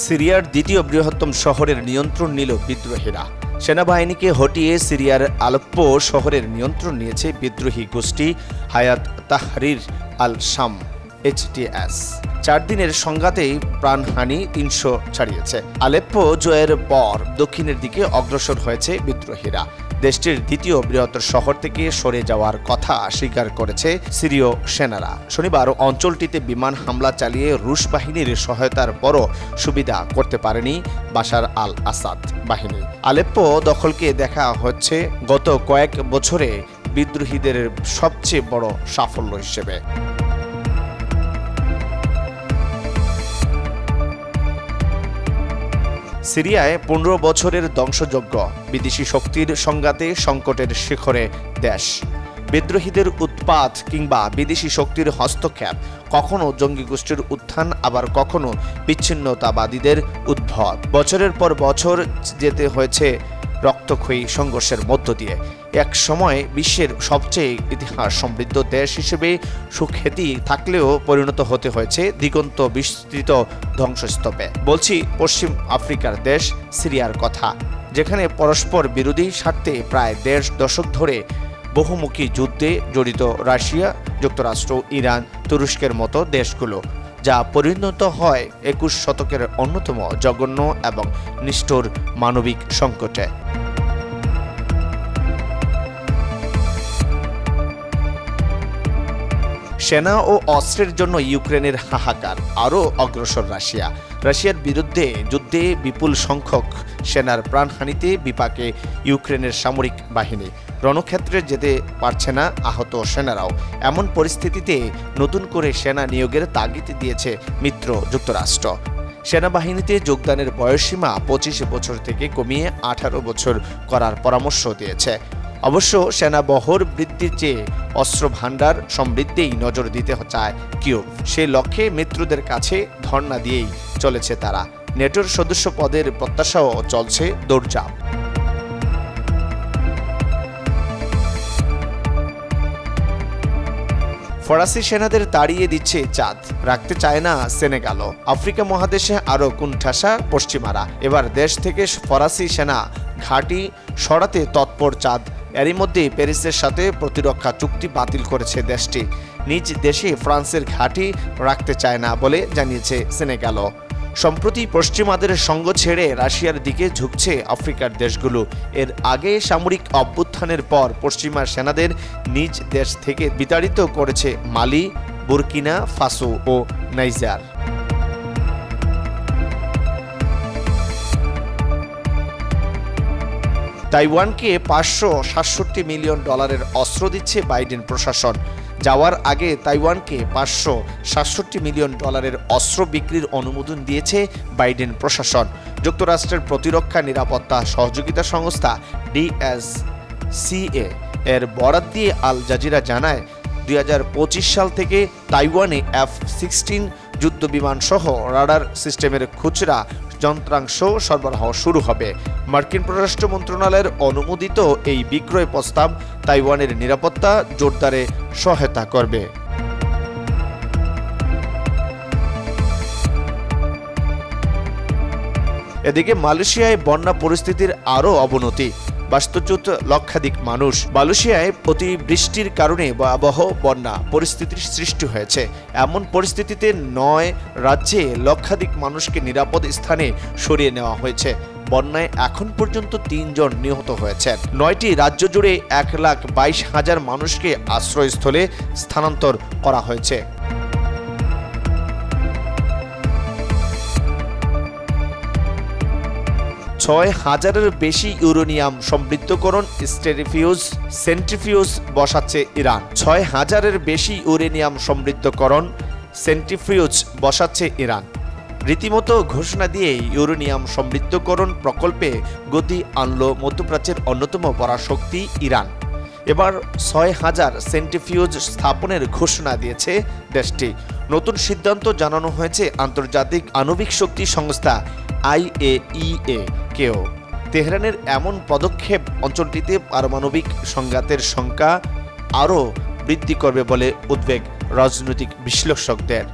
সিরিয়ার দ্বিতীয় বৃহত্তম শহরের নিয়ন্ত্রণ নিল বিদ্রোহীরা। সেনাবাহিনীকে হটিয়ে সিরিয়ার আলেপ্পো শহরের নিয়ন্ত্রণ নিয়েছে বিদ্রোহী গোষ্ঠী হায়াত তাহরির আল শাম HTS। 4 দিনের সংঘাতেই প্রাণহানি 300 ছাড়িয়েছে। আলেপ্পো জয়ের পর দক্ষিণের দিকে অগ্রসর হয়েছে বিদ্রোহীরা। দেশটির দ্বিতীয় বৃহত্তর শহর থেকে সরে যাওয়ার কথা স্বীকার করেছে সিরীয় সেনারা। শনিবার অঞ্চলটিতে বিমান হামলা চালিয়ে রুশ বাহিনীর সহায়তার পরও সুবিধা করতে পারেনি বাশার আল আসাদ বাহিনী। আলেপ্পো দখলকে দেখা হচ্ছে গত কয়েক বছরে বিদ্রোহীদের সবচেয়ে বড় সাফল্য হিসেবে। সিরিয়ায় 15 বছরের ধ্বংসযজ্ঞ, বিদেশি শক্তির সংঘাতে সংকটের শিখরে দেশ। বিদ্রোহীদের উৎপাত কিংবা বিদেশি শক্তির হস্তক্ষেপ, কখনো জঙ্গি গোষ্ঠীর উত্থান, আবার কখনো বিচ্ছিন্নতাবাদীদের উদ্ভব। বছরের পর বছর যেতে হয়েছে রক্তক্ষয়ী সংঘর্ষের মধ্য দিয়ে। এক সময় বিশ্বের সবচেয়ে ইতিহাস সমৃদ্ধ দেশ হিসেবে সুখ্যাতি থাকলেও পরিণত হতে হয়েছে দিগন্ত বিস্তৃত ধ্বংসস্তূপে। বলছি পশ্চিম আফ্রিকার দেশ সিরিয়ার কথা, যেখানে পরস্পর বিরোধী স্বার্থে প্রায় 1.5 দশক ধরে বহুমুখী যুদ্ধে জড়িত রাশিয়া, যুক্তরাষ্ট্র, ইরান, তুরস্কের মতো দেশগুলো, যা পরিণত হয় 21 শতকের অন্যতম জঘন্য এবং নিষ্ঠুর মানবিক সংকটে। সেনা ও অস্ত্রের জন্য ইউক্রেনের হাহাকার, আরও অগ্রসর রাশিয়া। রাশিয়ার বিরুদ্ধে যুদ্ধে বিপুল সংখ্যক সেনার প্রাণহানিতে বিপাকে ইউক্রেনের সামরিক বাহিনী। রণক্ষেত্রে যেতে পারছে না আহত সেনারাও। এমন পরিস্থিতিতে নতুন করে সেনা নিয়োগের তাগিদ দিয়েছে মিত্র যুক্তরাষ্ট্র। সেনাবাহিনীতে যোগদানের বয়সসীমা 25 বছর থেকে কমিয়ে 18 বছর করার পরামর্শ দিয়েছে। অবশ্য সেনা বহর বৃদ্ধির চেয়ে অস্ত্র ভাণ্ডার সমৃদ্ধিই নজর দিতে চায় কিয়েভ। সেই লক্ষ্যে মিত্রদের কাছে ধর্ণা দিয়েই চলেছে তারা। নেটোর সদস্য পদের প্রত্যাশাও চলছে দৌড়ঝাঁপ। ফরাসি সেনাদের তাড়িয়ে দিচ্ছে চাঁদ, রাখতে চায় না সেনেগালও। আফ্রিকা মহাদেশে আরও কোণঠাসা পশ্চিমারা। এবার দেশ থেকে ফরাসি সেনা ঘাঁটি সরাতে তৎপর চাঁদ। এরই মধ্যে প্যারিসের সাথে প্রতিরক্ষা চুক্তি বাতিল করেছে দেশটি। নিজ দেশে ফ্রান্সের ঘাঁটি রাখতে চায় না বলে জানিয়েছে সেনেগালও। সম্প্রতি পশ্চিমাদের সঙ্গ ছেড়ে রাশিয়ার দিকে ঝুঁকছে আফ্রিকার দেশগুলো। এর আগে সামরিক অভ্যুত্থানের পর পশ্চিমা সেনাদের নিজ দেশ থেকে বিতাড়িত করেছে মালি, বুরকিনা ফাসো ও নাইজার। তাইওয়ানকে $567 মিলিয়ন অস্ত্র দিচ্ছে বাইডেন প্রশাসন। যাওয়ার আগে তাইওয়ানকে $567 মিলিয়ন অস্ত্র বিক্রির অনুমোদন দিয়েছে বাইডেন প্রশাসন। যুক্তরাষ্ট্রের প্রতিরক্ষা নিরাপত্তা সহযোগিতা সংস্থা DSCA এর বরাত দিয়ে আল জাজিরা জানায়, 2025 সাল থেকে তাইওয়ানে F-16 যুদ্ধবিমান সহ রাডার সিস্টেমের খুচরা যন্ত্রাংশ সরবরাহ শুরু হবে। মার্কিন পররাষ্ট্র মন্ত্রণালয়ের অনুমোদিত এই বিক্রয় প্রস্তাব তাইওয়ানের নিরাপত্তা জোরদারে সহায়তা করবে। এদিকে মালয়েশিয়ায় বন্যা পরিস্থিতির আরও অবনতি। বাস্তুচ্যুত লক্ষাধিক মানুষ। মালয়েশিয়ায় অতিবৃষ্টির কারণে ভয়াবহ বন্যা পরিস্থিতির সৃষ্টি হয়েছে। এমন পরিস্থিতিতে 9 রাজ্যে লক্ষাধিক মানুষকে নিরাপদ স্থানে সরিয়ে নেওয়া হয়েছে। বন্যায় এখন পর্যন্ত 3 জন নিহত হয়েছেন। 9টি রাজ্য জুড়ে 1,22,000 মানুষকে আশ্রয়স্থলে স্থানান্তর করা হয়েছে। ছয় হাজারের বেশি ইউরেনিয়াম সমৃদ্ধকরণ সেন্ট্রিফিউজ বসাচ্ছে ইরান। 6,000-এর বেশি ইউরেনিয়াম সমৃদ্ধকরণ সেন্ট্রিফিউজ বসাচ্ছে ইরান। রীতিমতো ঘোষণা দিয়ে ইউরেনিয়াম সমৃদ্ধকরণ প্রকল্পে গতি আনল মধ্যপ্রাচ্যের অন্যতম পরাশক্তি ইরান। এবার 6,000 সেন্ট্রিফিউজ স্থাপনের ঘোষণা দিয়েছে দেশটি। নতুন সিদ্ধান্ত জানানো হয়েছে আন্তর্জাতিক আণবিক শক্তি সংস্থা IAEA কেও। তেহরানের এমন পদক্ষেপ অঞ্চলটিতে পারমাণবিক সংঘাতের শঙ্কা আরও বৃদ্ধি করবে বলে উদ্বেগ রাজনৈতিক বিশ্লেষকদের।